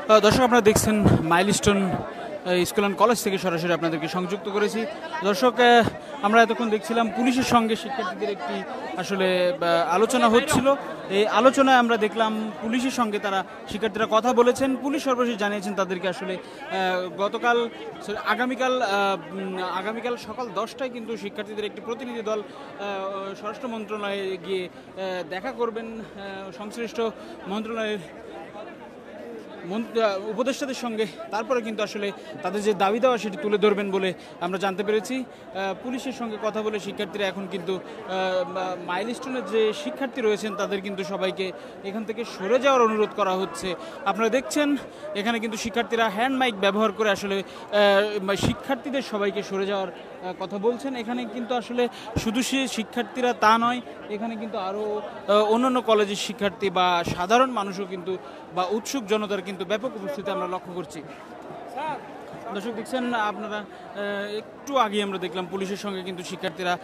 দর্শক আপনারা দেখছেন মাইলস্টোন স্কুল অ্যান্ড কলেজ থেকে সরাসরি আপনাদেরকে সংযুক্ত করেছি। দর্শক আমরা এতক্ষণ দেখছিলাম পুলিশের সঙ্গে শিক্ষার্থীদের একটি আসলে আলোচনা হচ্ছিল। এই আলোচনায় আমরা দেখলাম পুলিশের সঙ্গে তারা শিক্ষার্থীরা কথা বলেছেন। পুলিশ সর্বশেষ জানিয়েছেন তাদেরকে আসলে আগামীকাল সকাল 10টায় কিন্তু শিক্ষার্থীদের একটি প্রতিনিধি দল স্বরাষ্ট্র মন্ত্রণালয়ে গিয়ে দেখা করবেন। সংশ্লিষ্ট মন্ত্রণালয়ের উপদেষ্টাদের সঙ্গে তারপরে কিন্তু আসলে তাদের যে দাবি দেওয়া সেটি তুলে ধরবেন বলে আমরা জানতে পেরেছি। পুলিশের সঙ্গে কথা বলে শিক্ষার্থীরা এখন কিন্তু মাইলস্টোনের যে শিক্ষার্থী রয়েছেন তাদের কিন্তু সবাইকে এখান থেকে সরে যাওয়ার অনুরোধ করা হচ্ছে। আপনারা দেখছেন এখানে কিন্তু শিক্ষার্থীরা হ্যান্ড মাইক ব্যবহার করে আসলে শিক্ষার্থীদের সবাইকে সরে যাওয়ার কথা বলছেন। এখানে কিন্তু আসলে শুধু সে শিক্ষার্থীরা তা নয়, এখানে কিন্তু আরও অন্যান্য কলেজের শিক্ষার্থী বা সাধারণ মানুষও কিন্তু বা উৎসুক জনতার কিন্তু ব্যাপক উপস্থিতি আমরা লক্ষ্য করছি। দর্শক দেখছেন আপনারা একটু আগে আমরা দেখলাম পুলিশের সঙ্গে কিন্তু শিক্ষার্থীরা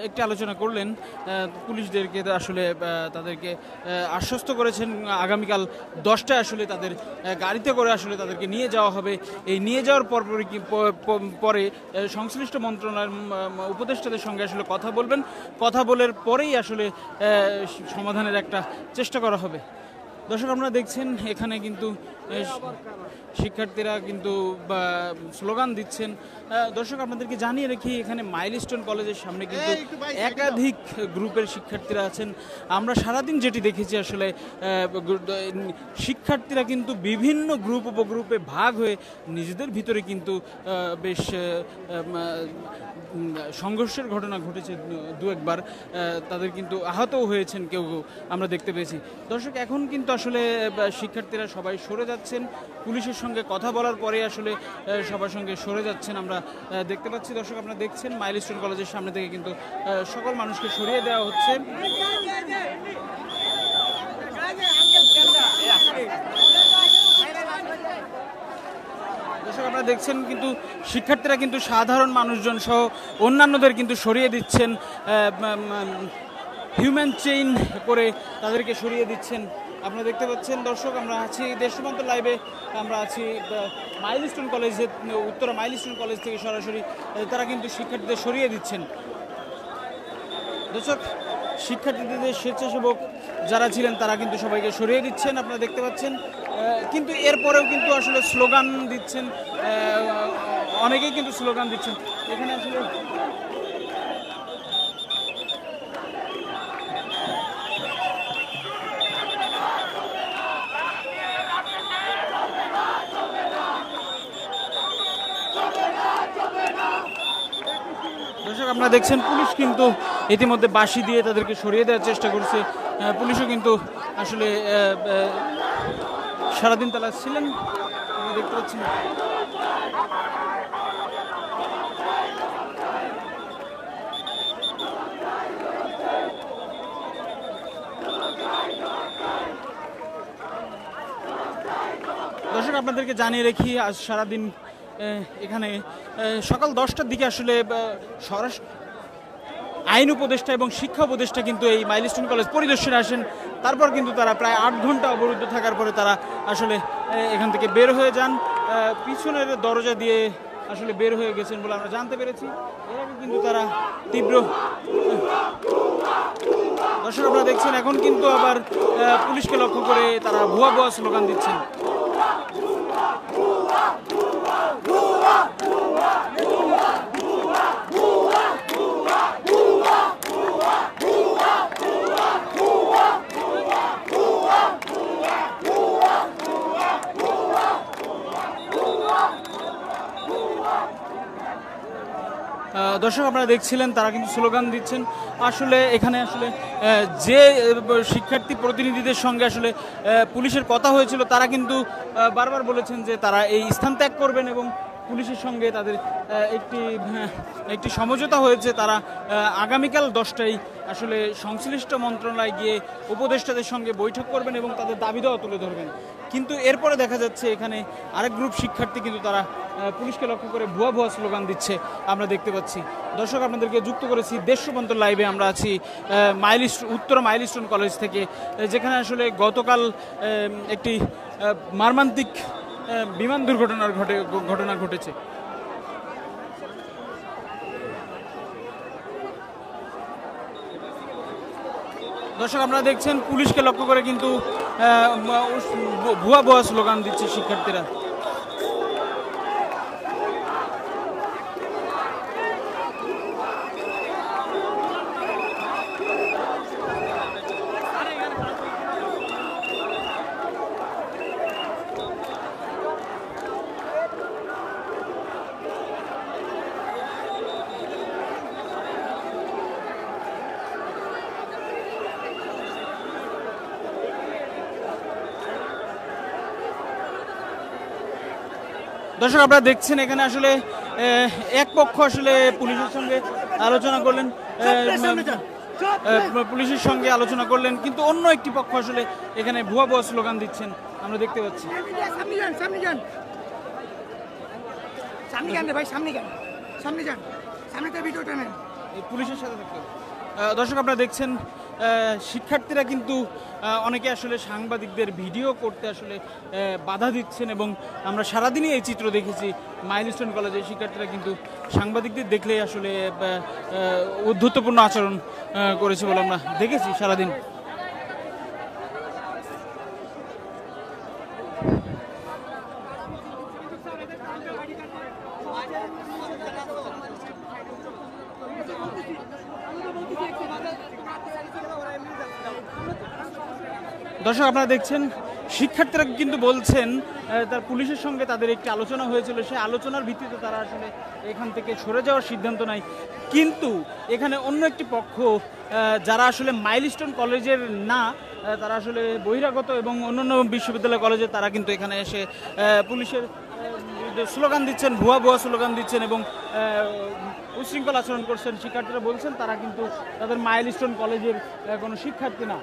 একটি আলোচনা করলেন। পুলিশদেরকে আসলে তাদেরকে আশ্বস্ত করেছেন আগামীকাল 10টায় আসলে তাদের গাড়িতে করে আসলে তাদেরকে নিয়ে যাওয়া হবে। এই নিয়ে যাওয়ার পরে সংশ্লিষ্ট মন্ত্রণালয়ের উপদেষ্টাদের সঙ্গে আসলে কথা বলবেন। কথা বলার পরেই আসলে সমাধানের একটা চেষ্টা করা হবে। দর্শক আপনারা দেখছেন এখানে কিন্তু শিক্ষার্থীরা কিন্তু স্লোগান দিচ্ছেন। দর্শক আপনাদেরকে জানিয়ে রাখি এখানে মাইলস্টোন কলেজের সামনে কিন্তু একাধিক গ্রুপের শিক্ষার্থীরা আছেন। আমরা সারাদিন যেটি দেখেছি আসলে শিক্ষার্থীরা কিন্তু বিভিন্ন গ্রুপ উপগ্রুপে ভাগ হয়ে নিজেদের ভিতরে কিন্তু বেশ সংঘর্ষের ঘটনা ঘটেছে দু একবার। তাদের কিন্তু আহতও হয়েছেন কেউ আমরা দেখতে পেয়েছি। দর্শক এখন কিন্তু আসলে শিক্ষার্থীরা সবাই সরে যাচ্ছেন। পুলিশের সঙ্গে কথা বলার পরে আসলে সবার সঙ্গে সরে যাচ্ছেন আমরা দেখতে পাচ্ছি। দর্শক আপনারা দেখছেন মাইলস্টোন কলেজের সামনে থেকে কিন্তু সকল মানুষকে সরিয়ে দেওয়া হচ্ছে। দর্শক আপনারা দেখছেন কিন্তু শিক্ষার্থীরা কিন্তু সাধারণ মানুষজন সহ অন্যান্যদের কিন্তু সরিয়ে দিচ্ছেন, হিউম্যান চেইন করে তাদেরকে সরিয়ে দিচ্ছেন। আপনারা দেখতে পাচ্ছেন দর্শক আমরা আছি দেশপ্রান্ত লাইভে, আমরা আছি মাইলস্টোন কলেজে, উত্তরা মাইলস্টোন কলেজ থেকে সরাসরি তারা কিন্তু শিক্ষার্থীদের সরিয়ে দিচ্ছেন। দর্শক শিক্ষার্থীদের স্বেচ্ছাসেবক যারা ছিলেন তারা কিন্তু সবাইকে সরিয়ে দিচ্ছেন আপনারা দেখতে পাচ্ছেন। কিন্তু এরপরেও কিন্তু আসলে স্লোগান দিচ্ছেন, অনেকেই কিন্তু স্লোগান দিচ্ছেন এখানে আসলে। দর্শক আপনারা দেখছেন পুলিশ কিন্তু ইতিমধ্যে বাঁশি দিয়ে তাদেরকে সরিয়ে দেওয়ার চেষ্টা করছে। পুলিশও কিন্তু আসলে সারাদিন তারা ছিলেন দেখতে পাচ্ছেন। দর্শক আপনাদেরকে জানিয়ে রাখি আজ সারাদিন এখানে সকাল 10টার দিকে আসলে আইন উপদেষ্টা এবং শিক্ষা উপদেষ্টা কিন্তু এই মাইলস্টোন কলেজ পরিদর্শনে আসেন। তারপর কিন্তু তারা প্রায় 8 ঘন্টা অবরুদ্ধ থাকার পরে তারা আসলে এখান থেকে বের হয়ে যান। পিছনের দরজা দিয়ে আসলে বের হয়ে গেছেন বলে আমরা জানতে পেরেছি। এর আগে কিন্তু তারা তীব্র দর্শক আপনারা দেখছেন এখন কিন্তু আবার পুলিশকে লক্ষ্য করে তারা ভুয়া ভুয়া স্লোগান দিচ্ছেন। দর্শক আপনারা দেখছিলেন তারা কিন্তু স্লোগান দিচ্ছেন। আসলে এখানে আসলে যে শিক্ষার্থী প্রতিনিধিদের সঙ্গে আসলে পুলিশের কথা হয়েছিল তারা কিন্তু বারবার বলেছেন যে তারা এই স্থান ত্যাগ করবেন এবং পুলিশের সঙ্গে তাদের একটি সমঝোতা হয়েছে। তারা আগামীকাল 10টায় আসলে সংশ্লিষ্ট মন্ত্রণালয়ে গিয়ে উপদেষ্টাদের সঙ্গে বৈঠক করবেন এবং তাদের দাবি দেওয়া তুলে ধরবেন। কিন্তু এরপরে দেখা যাচ্ছে এখানে আরেক গ্রুপ শিক্ষার্থী কিন্তু তারা পুলিশকে লক্ষ্য করে ভুয়া ভুয়া স্লোগান দিচ্ছে আমরা দেখতে পাচ্ছি। দর্শক আপনাদেরকে যুক্ত করেছি দেশপ্রান্ত লাইভে, আমরা আছি উত্তরা মাইলস্টোন কলেজ থেকে, যেখানে আসলে গতকাল একটি মর্মান্তিক বিমান দুর্ঘটনার ঘটনা ঘটেছে। দর্শক আপনারা দেখছেন পুলিশকে লক্ষ্য করে কিন্তু ভুয়া ভুয়া স্লোগান দিচ্ছে শিক্ষার্থীরা। দর্শক আপনারা দেখছেন এখানে আসলে এক পক্ষ আসলে পুলিশের সঙ্গে আলোচনা করলেন, কিন্তু অন্য একটি পক্ষ আসলে এখানে ভুয়া ভুয়া স্লোগান দিচ্ছেন আমরা দেখতে পাচ্ছি। পুলিশের সাথে থাকতে দর্শক আপনারা দেখছেন শিক্ষার্থীরা কিন্তু অনেকে আসলে সাংবাদিকদের ভিডিও করতে আসলে বাধা দিচ্ছেন এবং আমরা সারাদিনই এই চিত্র দেখেছি। মাইলস্টোন কলেজের শিক্ষার্থীরা কিন্তু সাংবাদিকদের দেখলেই আসলে উদ্ধত্তপূর্ণ আচরণ করেছে বলে আমরা দেখেছি সারাদিন। দর্শক আপনারা দেখছেন শিক্ষার্থীরা কিন্তু বলছেন তার পুলিশের সঙ্গে তাদের একটি আলোচনা হয়েছিল, সেই আলোচনার ভিত্তিতে তারা আসলে এখান থেকে সরে যাওয়ার সিদ্ধান্ত নেয়। কিন্তু এখানে অন্য একটি পক্ষ যারা আসলে মাইলস্টোন কলেজের না, তারা আসলে বহিরাগত এবং অন্যান্য বিশ্ববিদ্যালয় কলেজে, তারা কিন্তু এখানে এসে পুলিশের স্লোগান দিচ্ছেন, ভুয়া ভুয়া স্লোগান দিচ্ছেন এবং উচ্ছৃঙ্খল আচরণ করছেন। শিক্ষার্থীরা বলছেন তারা কিন্তু তাদের মাইলস্টোন কলেজের কোনো শিক্ষার্থী না।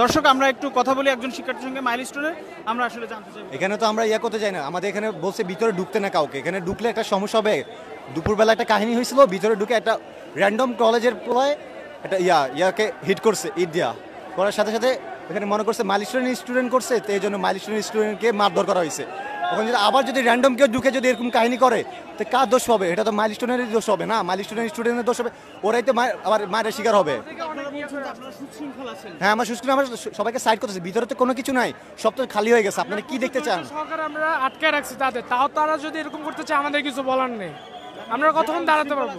দর্শক আমরা একটু কথা বলি একজন শিক্ষার্থীর সঙ্গে মাইলস্টোনের, আমরা আসলে জানতে চাই। এখানে তো আমরা ইয়া করতে যাই না, আমাদের এখানে বলছে ভিতরে ঢুকতে না কাউকে। এখানে ঢুকলে একটা সমস্যা হবে। দুপুরবেলা একটা কাহিনী হয়েছিল, ভিতরে ঢুকে একটা র্যান্ডম কলেজের পোলায় একটা ইয়াকে হিট করছে, ইট দিয়া করার সাথে সাথে এখানে মনে করছে মাইলস্টোনের স্টুডেন্ট করছে, তো এই জন্য মাইলস্টোনের স্টুডেন্টকে মারধর করা হয়েছে। ওখানে যদি আবার যদি র্যান্ডম কেউ ঢুকে যদি এরকম কাহিনী করে, তো কার দোষ হবে? এটা তো মাইলস্টোনেরই দোষ হবে না, মাইলস্টোনের স্টুডেন্টের দোষ হবে, ওরাই তো আবার মায়ের শিকার হবে। হ্যাঁ, আমরা সুশৃঙ্খল, আমরা সবাইকে সাইড করতেছি, ভিতরে তো কোনো কিছু নাই, সব তো খালি হয়ে গেছে। আপনারা কি দেখতে চান? সরকার আমরা আটকে রাখছি তাদের, তাও তারা যদি এরকম করতে চায় আমাদের কিছু বলার নেই, আমরা কতক্ষণ দাঁড়াতে পারবো?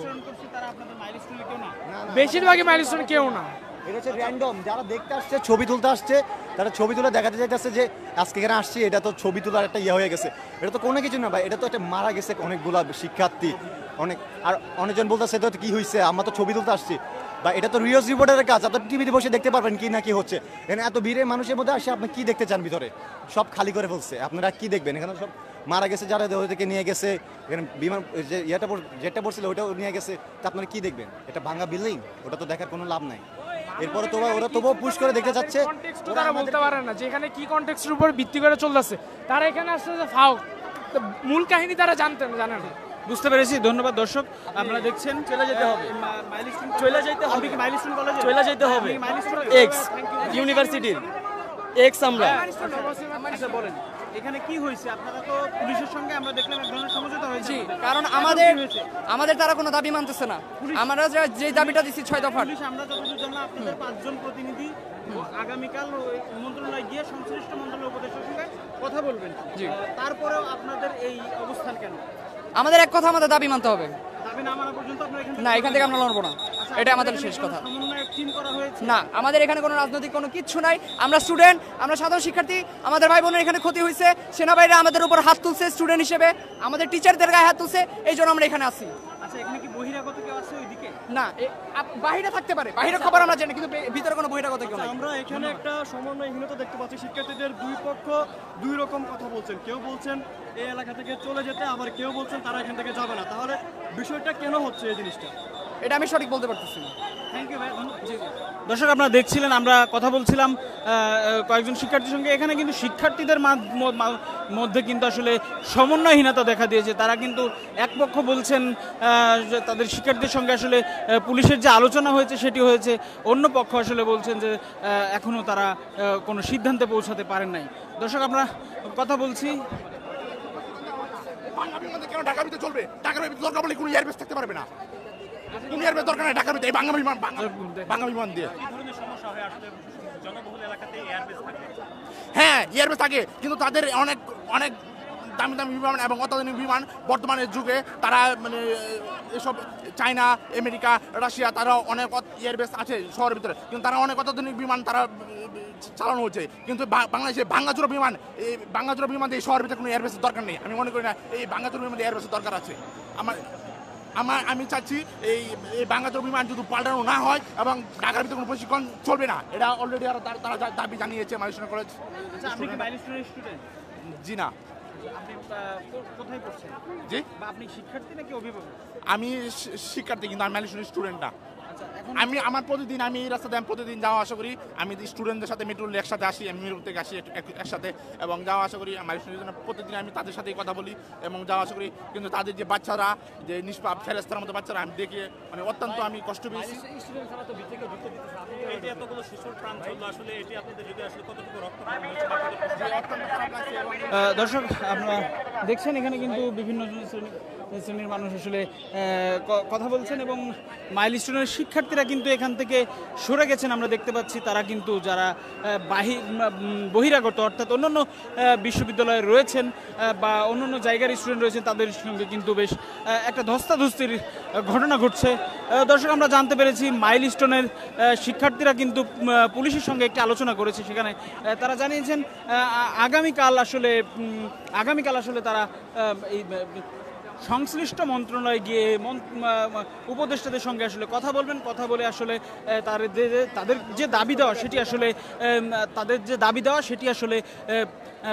বেশিরভাগই মাইলস্টোন কেউ না, এটা হচ্ছে র্যান্ডম। যারা দেখতে আসছে, ছবি তুলতে আসছে, তারা ছবি তুলে দেখাতে চাইতেছে যে আজকে এখানে আসছি, এটা তো ছবি তোলার একটা ইয়ে হয়ে গেছে। এটা তো কোনো কিছু না ভাই, এটা তো একটা মারা গেছে অনেকগুলা শিক্ষার্থী, অনেক। আর অনেকজন বলতেছে তো কি হয়েছে, আমরা তো ছবি তুলতে আসছি। বা এটা তো নিউজ রিপোর্টারের কাজ, আপনার টিভিতে বসে দেখতে পারবেন কি না কি হচ্ছে। এখানে এত ভিড়ে মানুষের মধ্যে আসে আপনি কি দেখতে চান? ভিতরে সব খালি করে ফেলছে, আপনারা কি দেখবেন? এখানে সব মারা গেছে, যারা ওদেরকে নিয়ে গেছে, এখানে বিমান যে যেটা পড়ছিল ওটাও নিয়ে গেছে, তা আপনারা কি দেখবেন? এটা ভাঙা বিল্ডিং, ওটা তো দেখার কোনো লাভ নাই। এরপরে তো ওরা তবুও পুশ করে দেখতে যাচ্ছে, তারা বলতে পারে না যে এখানে কি কনটেক্সটের উপর ভিত্তি করে চলতেছে। তারা এখানে আসছে যে ফাও, মূল কাহিনী তারা জানে না। বুঝতে পেরেছি, ধন্যবাদ। দর্শক আপনারা দেখছেন চলে যেতে হবে, চলে যেতে হবে, মাইলস্টোন কলেজে চলে যেতে হবে, এক্স ইউনিভার্সিটির এক্স। আমরা আচ্ছা বলেন এখানে কি হয়েছে? আপনারা তো পুলিশের সঙ্গে আমরা দেখলাম এক ধরনের সমঝোতা হয়েছে, কারণ আমাদের তারা কোনো দাবি মানতেছে না। আমরা যে দাবিটা দিচ্ছি 6 দফা, আমরা যতদূর জানলাম আপনাদের 5 জন প্রতিনিধি আগামীকাল মন্ত্রণালয়ে গিয়ে সংশ্লিষ্ট মন্ত্রণালয় উপদেষ্টার সঙ্গে কথা বলবেন। তারপরেও আপনাদের এই অবস্থান কেন? আমাদের এক কথা, আমাদের দাবি মানতে হবে। দাবি না মানা পর্যন্ত আপনারা এখান থেকে আমরা লড়বো না, এটা আমাদের শেষ কথা। না, আমাদের এখানে কোনো রাজনৈতিক কোনো কিচ্ছু নাই। আমরা স্টুডেন্ট, আমরা সাধারণ শিক্ষার্থী। আমাদের ভাই বোনের এখানে ক্ষতি হয়েছে, সেনাবাহিনীরা আমাদের উপর হাত তুলছে স্টুডেন্ট হিসেবে, আমাদের টিচারদের গায়ে হাত তুলছে, এই জন্য আমরা এখানে আসি। আচ্ছা, এখানে কি বহিরাগত কেউ আছে ওইদিকে? না, বাইরে থাকতে পারে, বাইরের খবর আমরা জানি, কিন্তু ভিতরে কোনো বহিরাগত কেউ নাই। আমরা এখানে একটা সমন্বয়হীনতা দেখতে পাচ্ছি। শিক্ষার্থীদের দুই পক্ষ দুই রকম কথা বলছেন। কেউ বলছেন এই এলাকা থেকে চলে যেতে, আবার কেউ বলছেন তারা এখান থেকে যাবে না। তাহলে বিষয়টা কেন হচ্ছে এই জিনিসটা? এটা আমি সঠিক বলতে পারতেছি না। থ্যাংক ইউ ভাই। দর্শক আপনারা দেখছিলেন, আমরা কথা বলছিলাম কয়েকজন শিক্ষার্থীর সঙ্গে। এখানে কিন্তু শিক্ষার্থীদের মধ্যে কিন্তু আসলে সমন্বয়হীনতা দেখা দিয়েছে। তারা কিন্তু এক পক্ষ বলছেন যে তাদের শিক্ষার্থীদের সঙ্গে আসলে পুলিশের যে আলোচনা হয়েছে সেটি হয়েছে, অন্য পক্ষ আসলে বলছেন যে এখনও তারা কোনো সিদ্ধান্তে পৌঁছাতে পারেন নাই। দর্শক আমরা কথা বলছি। কেন ঢাকার ভিতরে চলবে? ঢাকার ভিতরে দরকার বলে কোনো এয়ারবেস থাকতে পারবে না। কোনো এয়ারবেস দরকার নেই ঢাকার ভিতরে। এই বাংলা বিমান দিয়ে হ্যাঁ এয়ারবেস থাকে, কিন্তু তাদের অনেক অনেক দামি দামি বিমান এবং অত্যাধুনিক বিমান বর্তমানের যুগে তারা মানে এসব চায়না, আমেরিকা, রাশিয়া তারা অনেক এয়ারবেস আছে শহরের ভিতরে, কিন্তু তারা অনেক অত্যাধুনিক বিমান তারা চালানো হচ্ছে। কিন্তু বাংলাদেশে ভাঙ্গাচোরা বিমান, এই ভাঙ্গাচোরা বিমান দিয়ে শহরের ভিতরে কোনো এয়ারবেসের দরকার নেই। আমি মনে করি না এই ভাঙ্গাচোরা বিমান এয়ারবেসের দরকার আছে। আমি চাচ্ছি এই ভাঙ্গাচোরা বিমান যদি পাল্টানো না হয় এবং ঢাকার ভিতরে কোনো প্রশিক্ষণ চলবে না। এটা অলরেডি তারা দাবি জানিয়েছে মাইলস্টোন কলেজ। আপনি কি মাইলস্টোনের স্টুডেন্ট? জি না। আপনি কোথায় পড়ছেন? জি বা আপনি শিক্ষার্থী নাকি অভিভাবক? আমি শিক্ষার্থী, কিন্তু আমি মাইলস্টোনের স্টুডেন্ট না। আমার প্রতিদিন আমি এই রাস্তাতে আমি প্রতিদিন যাওয়া আসা করি। আমি স্টুডেন্টদের সাথে মেট্রোল একসাথে আসি, আমি মেট্রোল থেকে আসি একসাথে এবং যাওয়া আসা করি। আমার জন্য প্রতিদিন আমি তাদের সাথেই কথা বলি এবং যাওয়া আসা করি। কিন্তু তাদের যে বাচ্চারা, যে নিষ্পাপ ফেরেস্তার মতো বাচ্চারা, আমি দেখে মানে অত্যন্ত আমি কষ্ট পেয়েছি। দর্শক আপনারা দেখছেন এখানে কিন্তু বিভিন্ন শ্রেণীর মানুষ আসলে কথা বলছেন এবং মাইলস্টোনের শিক্ষার্থীরা কিন্তু এখান থেকে সরে গেছেন। আমরা দেখতে পাচ্ছি তারা কিন্তু যারা বহিরাগত অর্থাৎ অন্যান্য বিশ্ববিদ্যালয়ে রয়েছেন বা অন্যান্য জায়গার স্টুডেন্ট রয়েছেন, তাদের সঙ্গে কিন্তু বেশ একটা ধস্তাধস্তির ঘটনা ঘটছে। দর্শক আমরা জানতে পেরেছি মাইলস্টোনের শিক্ষার্থীরা কিন্তু পুলিশের সঙ্গে একটি আলোচনা করেছে। সেখানে তারা জানিয়েছেন আগামীকাল আসলে তারা এই সংশ্লিষ্ট মন্ত্রণালয়ে গিয়ে উপদেষ্টাদের সঙ্গে আসলে কথা বলবেন। কথা বলে আসলে তাদের যে দাবি দেওয়া সেটি আসলে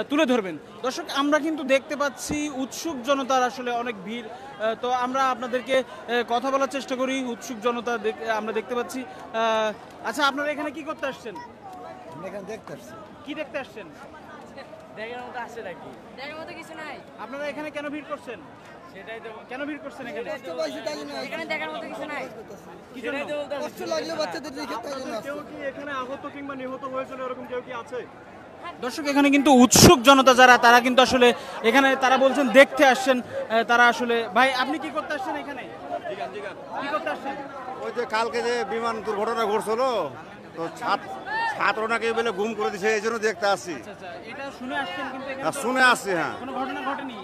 তুলে ধরবেন। দর্শক আমরা কিন্তু দেখতে পাচ্ছি উৎসুক জনতার আসলে অনেক ভিড়। তো আমরা আপনাদেরকে কথা বলার চেষ্টা করি। উৎসুক জনতা আমরা দেখতে পাচ্ছি। আচ্ছা, আপনারা এখানে কি করতে আসছেন? কি দেখতে আসছেন? আপনারা এখানে কেন ভিড় করছেন? কেন ভিড় করছেন এখানে? কেউ কি এখানে আহত কিংবা নিহত হয়েছিল এরকম কেউ কি আছে? দর্শক এখানে কিন্তু উৎসুক জনতা যারা, তারা কিন্তু আসলে এখানে তারা বলছেন দেখতে আসছেন। তারা আসলে ভাই আপনি কি করতে আসছেন এখানে? কি করতে আসছেন? ওই যে কালকে যে বিমান দুর্ঘটনা ঘটছিল, তো ছাত্রটাকে বলে গুম করে দিছে, এই জন্য দেখতে আসছি। এটা শুনে আসছেন কিন্তু এখানে শুনে আসছি। হ্যাঁ, কোনো ঘটনা ঘটেনি?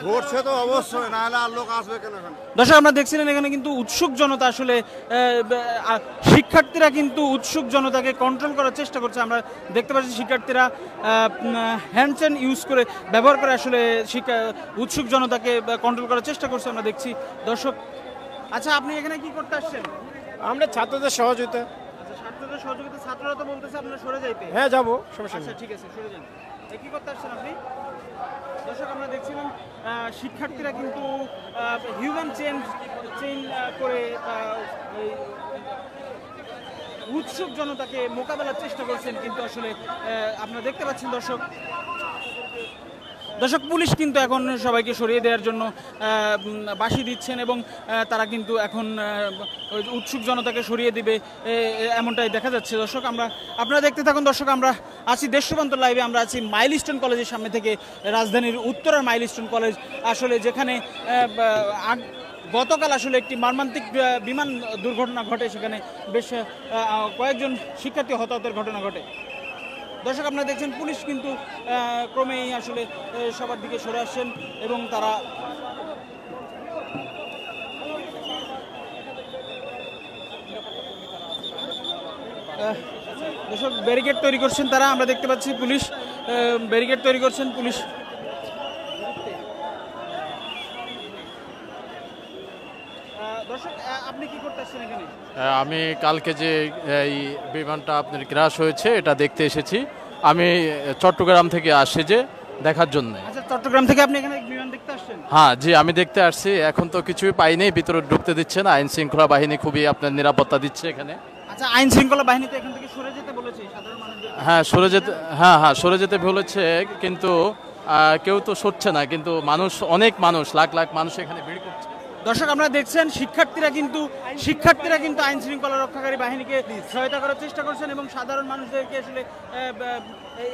ঘটছে তো অবশ্যই, না হলে আর লোক আসবে কেন এখানে? দর্শক আমরা দেখছিলেন এখানে কিন্তু উৎসুক জনতা আসলে শিক্ষার্থীরা কিন্তু উৎসুক জনতাকে কন্ট্রোল করার চেষ্টা করছে। আমরা দেখতে পাচ্ছি শিক্ষার্থীরা হ্যান্ড চ্যান ইউজ করে ব্যবহার করে আসলে উৎসুক জনতাকে কন্ট্রোল করার চেষ্টা করছে আমরা দেখছি। দর্শক আচ্ছা, আপনি এখানে কি করতে আসছেন? আমরা ছাত্রদের সহযোগিতা। ছাত্রদের সহযোগিতা। ছাত্ররা তো বলতেছে আপনারা সরে যাইতে। হ্যাঁ যাবো, সমস্যা নেই। আচ্ছা ঠিক আছে, সরে যান। কি করতে আসছেন আপনি? দর্শক আমরা দেখছিলাম শিক্ষার্থীরা কিন্তু হিউম্যান চেইন করে উৎসুক জনতাকে মোকাবেলার চেষ্টা করছেন। কিন্তু আসলে আপনারা দেখতে পাচ্ছেন দর্শক পুলিশ কিন্তু এখন সবাইকে সরিয়ে দেওয়ার জন্য বাঁশি দিচ্ছেন এবং তারা কিন্তু এখন উৎসুক জনতাকে সরিয়ে দিবে এমনটাই দেখা যাচ্ছে। দর্শক আপনারা দেখতে থাকুন। দর্শক আমরা আছি দেশ রূপান্তর লাইভে। আমরা আছি মাইলস্টোন কলেজের সামনে থেকে, রাজধানীর উত্তরার মাইলস্টোন কলেজ আসলে, যেখানে গতকাল আসলে একটি মর্মান্তিক বিমান দুর্ঘটনা ঘটে। সেখানে বেশ কয়েকজন শিক্ষার্থী হতাহতের ঘটনা ঘটে। দর্শক আপনারা দেখছেন পুলিশ কিন্তু ক্রমেই আসলে সবার দিকে সরে আসছেন এবং তারা দর্শক ব্যারিকেড তৈরি করছেন তারা। আমরা দেখতে পাচ্ছি পুলিশ ব্যারিকেড তৈরি করছেন। পুলিশ দর্শক আপনি কি করতে আসছেন এখানে? আমি কালকে যে এই বিমানটা আপনার ক্র্যাশ হয়েছে এটা দেখতে এসেছি। আমি চট্টগ্রাম থেকে আসছি। যে দেখার জন্য। আচ্ছা, চট্টগ্রাম থেকে আপনি এখানে বিমান দেখতে আসছেন? হ্যাঁ জি, আমি দেখতে আসছি। এখন তো কিছুই পাইনি, ভিতরে ঢুকতে দিচ্ছে না। আইন শৃঙ্খলা বাহিনী খুবই আপনার নিরাপত্তা দিচ্ছে এখানে। আচ্ছা, আইন শৃঙ্খলা বাহিনী তো এখান থেকে সরে যেতে বলেছে সাধারণ মানুষদের। হ্যাঁ সরে যেতে বলেছে, কিন্তু কেউ তো সরছে না। কিন্তু মানুষ, অনেক মানুষ, লাখ লাখ মানুষ এখানে ভিড় করছে। দর্শক, আপনারা দেখছেন শিক্ষার্থীরা কিন্তু আইন শৃঙ্খলা রক্ষাকারী বাহিনীকে সহায়তা করার চেষ্টা করছেন এবং সাধারণ মানুষদেরকে আসলে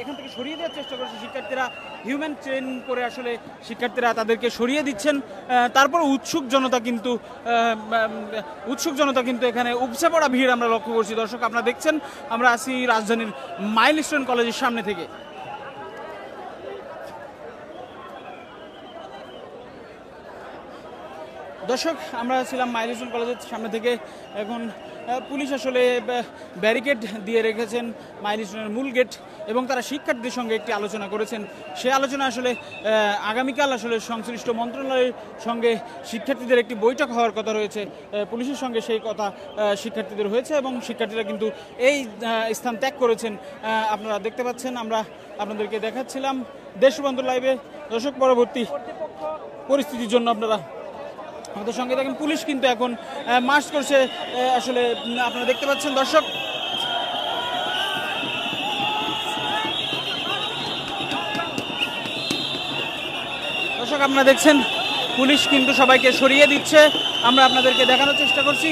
এখান থেকে সরিয়ে দেওয়ার চেষ্টা করছে। শিক্ষার্থীরা হিউম্যান চেইন করে আসলে শিক্ষার্থীরা তাদেরকে সরিয়ে দিচ্ছেন। তারপর উৎসুক জনতা কিন্তু এখানে উপচে পড়া ভিড় আমরা লক্ষ্য করছি। দর্শক, আপনারা দেখছেন আমরা আছি রাজধানীর মাইলস্টোন কলেজের সামনে থেকে। দর্শক, আমরা ছিলাম মাইলস্টোন কলেজের সামনে থেকে। এখন পুলিশ আসলে ব্যারিকেড দিয়ে রেখেছেন মাইলস্টোনের মূল গেট এবং তারা শিক্ষার্থীদের সঙ্গে একটি আলোচনা করেছেন। সেই আলোচনা আসলে আগামীকাল আসলে সংশ্লিষ্ট মন্ত্রণালয়ের সঙ্গে শিক্ষার্থীদের একটি বৈঠক হওয়ার কথা রয়েছে। পুলিশের সঙ্গে সেই কথা শিক্ষার্থীদের হয়েছে এবং শিক্ষার্থীরা কিন্তু এই স্থান ত্যাগ করেছেন। আপনারা দেখতে পাচ্ছেন, আমরা আপনাদেরকে দেখাচ্ছিলাম দেশবন্ধু লাইভে। দর্শক, পরবর্তী পরিস্থিতির জন্য আপনারা আমাদের সঙ্গে দেখেন। পুলিশ কিন্তু এখন মার্চ করছে আসলে, আপনারা দেখতে পাচ্ছেন। দর্শক, আপনারা দেখছেন পুলিশ কিন্তু সবাইকে সরিয়ে দিচ্ছে। আমরা আপনাদেরকে দেখানোর চেষ্টা করছি।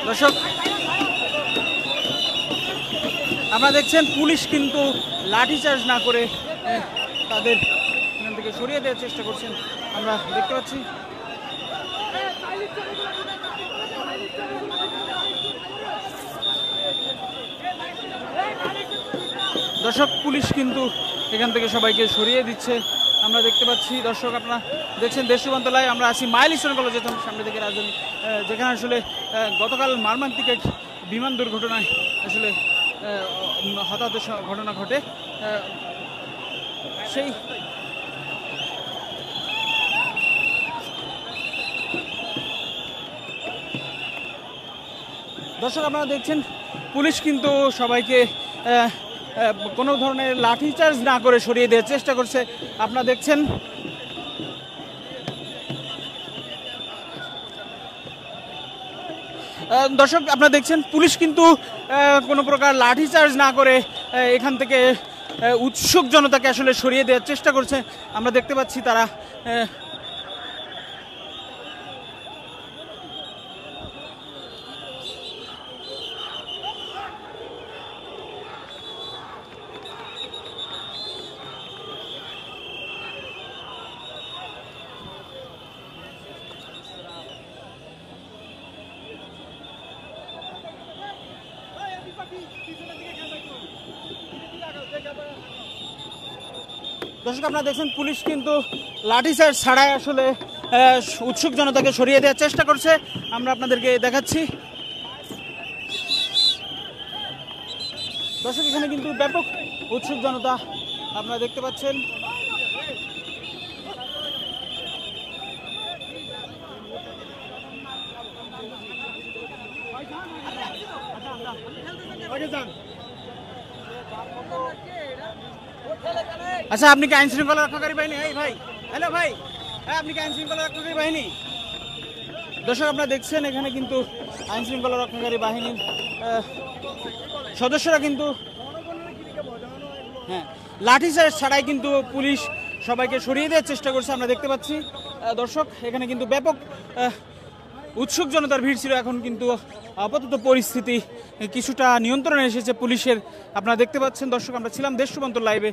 দর্শক, আপনারা দেখছেন পুলিশ কিন্তু লাঠিচার্জ না করে তাদের এখান থেকে সরিয়ে দেওয়ার চেষ্টা করছেন, আমরা দেখতে পাচ্ছি। দর্শক, পুলিশ কিন্তু এখান থেকে সবাইকে সরিয়ে দিচ্ছে, আমরা দেখতে পাচ্ছি। দর্শক, আপনারা দেখছেন দেশবন্ধু লাইভ। আমরা আছি মাইলস্টোন কলেজের সামনে থেকে রাজধানী, যেখানে আসলে গতকাল মর্মান্তিক এক বিমান দুর্ঘটনায় আসলে হতাহতের ঘটনা ঘটে। সেই দর্শক, আপনারা দেখছেন পুলিশ কিন্তু সবাইকে কোনো ধরনের লাঠিচার্জ না করে সরিয়ে দেওয়ার চেষ্টা করছে। আপনারা দেখছেন দর্শক, আপনারা দেখছেন পুলিশ কিন্তু কোনো প্রকার লাঠিচার্জ না করে এখান থেকে উৎসুক জনতাকে আসলে সরিয়ে দেওয়ার চেষ্টা করছে। আমরা দেখতে পাচ্ছি তারা দর্শক, আপনারা দেখছেন পুলিশ কিন্তু লাঠিচার্জ ছাড়াই আসলে উৎসুক জনতাকে সরিয়ে দেওয়ার চেষ্টা করছে। আমরা আপনাদেরকে দেখাচ্ছি। দর্শক, এখানে কিন্তু ব্যাপক উৎসুক জনতা আপনারা দেখতে পাচ্ছেন। আচ্ছা, আপনি কি আইন শৃঙ্খলা রক্ষাকারী বাহিনী? এই ভাই, হ্যালো ভাই, হ্যাঁ, আপনি কি আইন শৃঙ্খলা রক্ষাকারী বাহিনী? দর্শক, আপনারা দেখছেন এখানে কিন্তু আইন শৃঙ্খলা রক্ষাকারী বাহিনীর সদস্যরা কিন্তু লাঠিচার্জ ছাড়াই কিন্তু পুলিশ সবাইকে সরিয়ে দেওয়ার চেষ্টা করছে, আমরা দেখতে পাচ্ছি। দর্শক, এখানে কিন্তু ব্যাপক উৎসুক জনতার ভিড় ছিল। এখন কিন্তু আপাতত পরিস্থিতি কিছুটা নিয়ন্ত্রণে এসেছে পুলিশের, আপনারা দেখতে পাচ্ছেন। দর্শক, আমরা ছিলাম দেশবন্ধু লাইভে।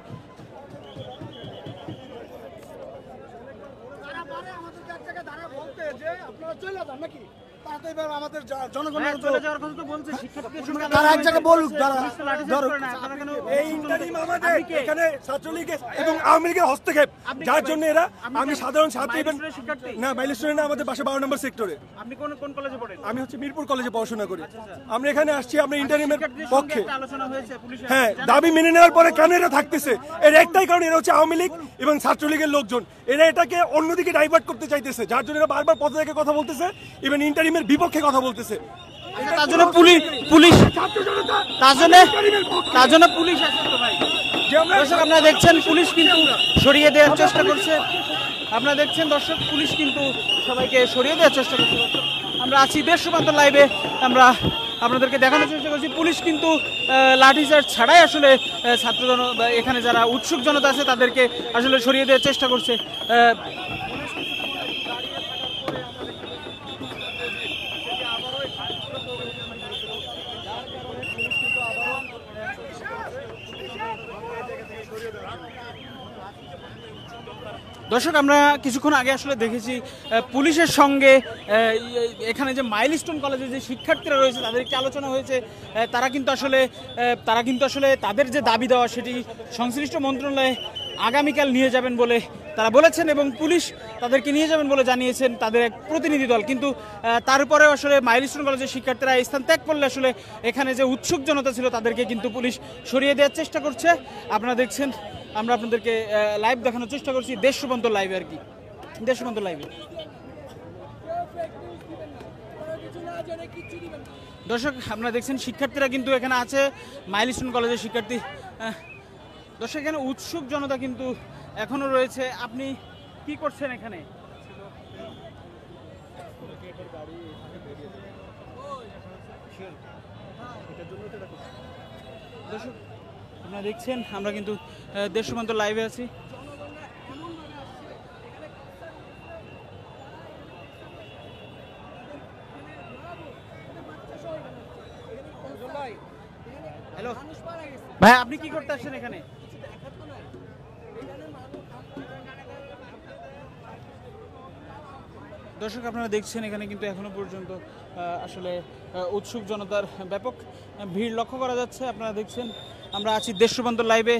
হস্তক্ষেপ, যার জন্য এরা, আমি সাধারণ ছাত্রী না, মাইলস্টোনে আমাদের বাসা 12 নম্বর সেক্টরে। আপনি কোন কলেজে পড়েন? আমি হচ্ছে মিরপুর কলেজে পড়াশোনা করি। আমরা এখানে আসছি, আমরা ইন্টারিমের পক্ষে। হ্যাঁ, দাবি মেনে নেওয়ার পরে কেন এরা থাকতেছে? এর একটাই কারণ, এরা হচ্ছে আওয়ামী লীগ এবং ছাত্রলীগের লোকজন। এরা এটাকে অন্যদিকে ডাইভার্ট করতে চাইতেছে, যার জন্য এরা বারবার পদত্যাগের কথা বলতেছে, ইভেন ইন্টারিমের বিপক্ষে কথা বলতেছে। তার জন্য পুলিশ তার জন্য পুলিশ আসছে তো ভাই। দর্শক আপনারা দেখছেন পুলিশ কিন্তু সরিয়ে দেওয়ার চেষ্টা করছে। আপনারা দেখছেন দর্শক পুলিশ কিন্তু সবাইকে সরিয়ে দেওয়ার চেষ্টা করছে। আমরা আছি দেশ রূপান্তর লাইভে, আমরা আপনাদেরকে দেখানোর চেষ্টা করছি পুলিশ কিন্তু লাঠিচার্জ ছাড়াই আসলে ছাত্রজন এখানে যারা উৎসুক জনতা আছে তাদেরকে আসলে সরিয়ে দেওয়ার চেষ্টা করছে। দর্শক আমরা কিছুক্ষণ আগে আসলে দেখেছি পুলিশের সঙ্গে এখানে যে মাইলস্টোন কলেজের যে শিক্ষার্থীরা রয়েছে তাদের একটি আলোচনা হয়েছে। তারা কিন্তু আসলে তাদের যে দাবি দেওয়া সেটি সংশ্লিষ্ট মন্ত্রণালয়ে আগামীকাল নিয়ে যাবেন বলে তারা বলেছেন এবং পুলিশ তাদেরকে নিয়ে যাবেন বলে জানিয়েছেন তাদের এক প্রতিনিধি দল। কিন্তু তারপরেও আসলে মাইলস্টোন কলেজের শিক্ষার্থীরা স্থান ত্যাগ করলে আসলে এখানে যে উৎসুক জনতা ছিল তাদেরকে কিন্তু পুলিশ সরিয়ে দেওয়ার চেষ্টা করছে। আপনারা দেখছেন, আমরা আপনাদেরকে লাইভ দেখানোর চেষ্টা করছি দেশ রূপান্তর লাইভে, আর কি দেশ রূপান্তর লাইভে। দর্শক আপনারা দেখছেন শিক্ষার্থীরা কিন্তু এখানে আছে, মাইলস্টোন কলেজের শিক্ষার্থী। দর্শক এখানে উৎসুক জনতা কিন্তু এখনো রয়েছে। আপনি কি করছেন এখানে? দর্শক আপনারা দেখছেন আমরা কিন্তু দেশ রূপান্তর লাইভে আছি। হ্যালো ভাই, আপনি কি করতে আসছেন এখানে? দর্শক আপনারা দেখছেন এখানে কিন্তু এখনো পর্যন্ত আসলে উৎসুক জনতার ব্যাপক ভিড় লক্ষ্য করা যাচ্ছে। আপনারা দেখছেন আমরা আছি দেশ রূপান্তর লাইভে।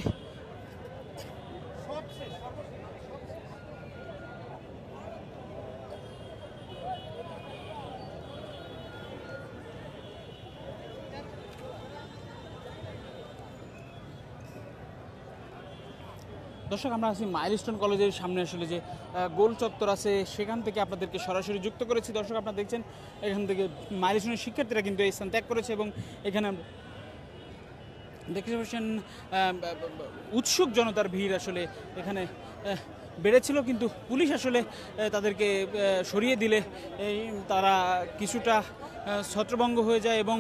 দর্শক আমরা আছি মাইলস্টোন কলেজের সামনে, আসলে যে গোল চত্বর আছে সেখান থেকে আপনাদেরকে সরাসরি যুক্ত করেছি। দর্শক আপনারা দেখছেন এখান থেকে মাইলস্টোনের শিক্ষার্থীরা কিন্তু এই স্থান ত্যাগ করেছে এবং এখানে দেখতে পাচ্ছেন উৎসুক জনতার ভিড় আসলে এখানে বেড়েছিল, কিন্তু পুলিশ আসলে তাদেরকে সরিয়ে দিলে তারা কিছুটা ছত্রভঙ্গ হয়ে যায় এবং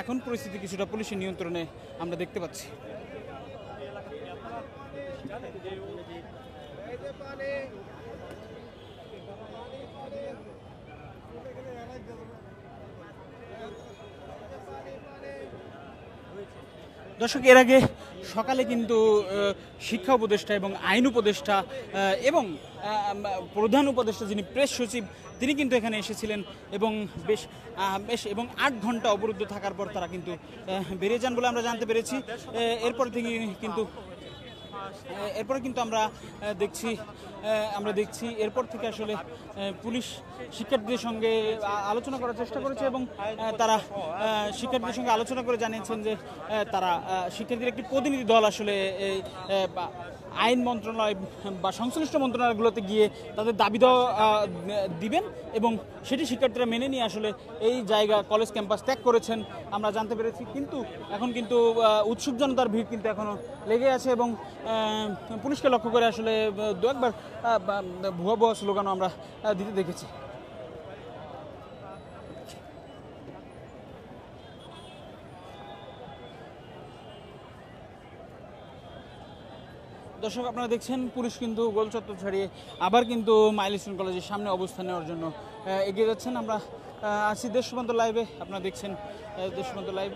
এখন পরিস্থিতি কিছুটা পুলিশের নিয়ন্ত্রণে আমরা দেখতে পাচ্ছি। দর্শক এর আগে সকালে কিন্তু শিক্ষা উপদেষ্টা এবং আইন উপদেষ্টা এবং প্রধান উপদেষ্টা যিনি প্রেস সচিব তিনি কিন্তু এখানে এসেছিলেন এবং বেশ 8 ঘন্টা অবরুদ্ধ থাকার পর তারা কিন্তু বেরিয়ে যান বলে আমরা জানতে পেরেছি। এরপরে কিন্তু আমরা দেখছি এরপর থেকে আসলে পুলিশ শিক্ষার্থীদের সঙ্গে আলোচনা করার চেষ্টা করেছে এবং তারা শিক্ষার্থীদের সঙ্গে আলোচনা করে জানিয়েছেন যে তারা শিক্ষার্থীদের একটি প্রতিনিধি দল আসলে আইন মন্ত্রণালয় বা সংশ্লিষ্ট মন্ত্রণালয়গুলোতে গিয়ে তাদের দাবি দেওয়া দিবেন এবং সেটি শিক্ষার্থীরা মেনে নিয়ে আসলে এই জায়গা কলেজ ক্যাম্পাস ত্যাগ করেছেন আমরা জানতে পেরেছি। কিন্তু এখন কিন্তু উৎসুক জনতার ভিড় কিন্তু এখনও লেগে আছে এবং পুলিশকে লক্ষ্য করে আসলে দু একবার ভুয়া স্লোগানও আমরা দিতে দেখেছি। দর্শক আপনারা দেখছেন পুলিশ কিন্তু গোল চত্বর ছাড়িয়ে আবার কিন্তু মাইলস্টোন কলেজের সামনে অবস্থান নেওয়ার জন্য এগিয়ে যাচ্ছেন। আমরা আছি দেশ রূপান্তর লাইভে, আপনারা দেখছেন দেশ রূপান্তর লাইভ।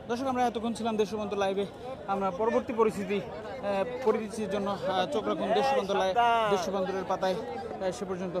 দর্শক আমরা এতক্ষণ ছিলাম দেশ রূপান্তর লাইভে, আমরা পরবর্তী পরিস্থিতির জন্য চোখ রাখুন দেশ রূপান্তরের পাতায়। সে পর্যন্ত